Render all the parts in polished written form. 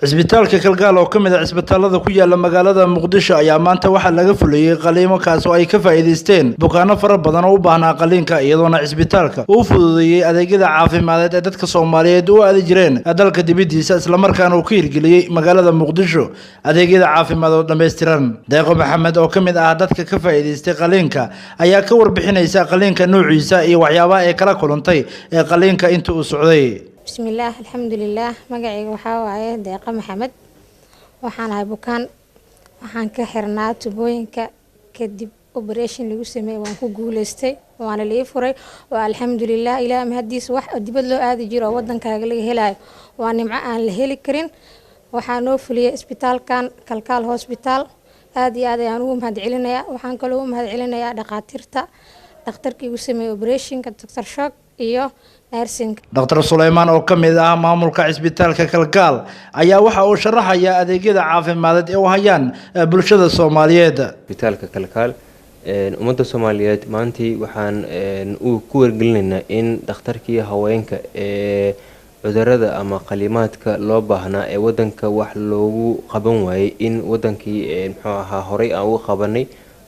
cisbitaalka kalgaal oo kamid ah cisbitaalada ku yaala magaalada Muqdisho ayaa maanta waxa laga fuliyay qaliimo kaas oo ay ka faa'iideysteen bukaano fara badan oo u baahnaa qaliinka iyadoona cisbitaalka uu fududeeyay adeegyada caafimadeed ee dadka Soomaaliyeed u aadi jireen dalka dibadiisa isla markaana uu ka hirgeliyay magaalada Muqdisho adeegyada caafimaad oo dhameystiran. Deeqo Maxamed oo kamid ah dadka ka faa'iideystay qaliinka ayaa ka warbixinaysa qaliinka noociisa iyo waxyaabaha ay kala kulantay ee qaliinka inta uu socday. بسم الله الحمد لله مقعي وحاوة دقيقة محمد وحان هاي بوكان وحان كحرنا تبوينك كدب اوبريشن اللي سمي وانكو غولستي وانا لي فري والحمد لله الى مهديس wax dibad loo aadi jiro wadankaaga laga helayo waa nimco aan la heli karin waxaan oo fuliyay isbitaalkan kalkaal hospital aad iyo aad ayaan ugu mahadcelinayaa waxaan kaloo u mahadcelinayaa dhakhtarkii uu sameeyay operation-ka Dr. Shock iyo Dr. Suleyman oo kamid ah maamulka cisbitaalka kalgaal ayaa waxa uu sharaxaya adeegyada caafimaad ee u hayaan bulshada Soomaaliyeed. Isbitaalka kalgaal ummadda Soomaaliyeed maantii waxaan uu ku wargelinaynaa in dhakhtarkii haweenka ee cudurrada ama qalimaadka loo baahnaa ee wadanka wax loogu qaban waayay in wadankii muxuu ahaa horay aan u qabanay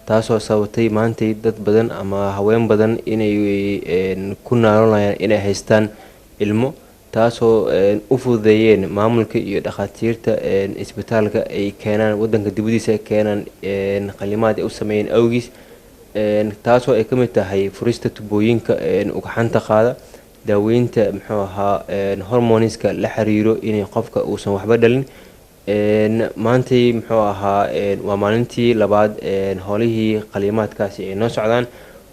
taasoo sababtay maantay dad badan ama haween badan inay ku naalanayaan inay haystaan ilmo taasoo u fududeeyeen maamulka iyo dhakhaatiirta isbitaalka ay keenaan wadanka dibadiisa keenaan qalimaad ay u sameeyeen awgiis taasoo ay kamid tahay furista tubooyinka ugxanta qaada daaweynta muxuu ahaa hormoniska la xiriiro inay qofka uusan waxba dhalin maantay muxuu ahaa waa maalintii labaad howlihii qalimaadkaasi ay noo socdaan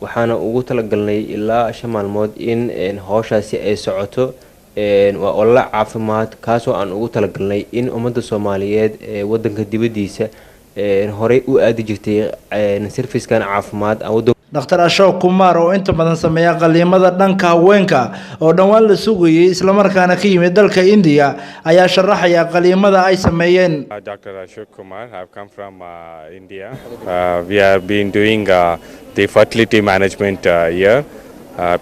waxaana ugu talagalnay ilaa 5 maalmood in hawshaasi ay socoto waa olole caafimaad kaasoo aan ugu talagalnay in ummadda Soomaaliyeed ee wadanka dibadiisa horay u aadi jirtay service-kan caafimaad Dr. Ashok Kumar oo inta badan sameeya qaliimada dhanka haweenka oo dhawaan la sugayay isla markaana ka yimid dalka India ayaa sharaxaya qaliimada ay sameeyeen. Dr. Ashok Kumar have come from India. We have been doing the fertility management here.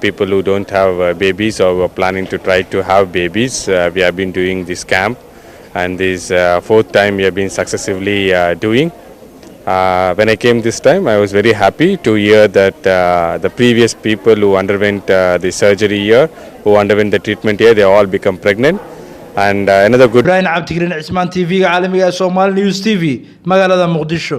People who don't have babies or were planning to try to have babies, we have been doing this camp, and this 4th time we have been successively doing. When I came this time, I was very happy to hear that the previous people who underwent the surgery here, who underwent the treatment here, they all become pregnant. And another good. Brian Abdigrin Isman TV, Alamiga Somali News TV, Magaalada Muqdisho.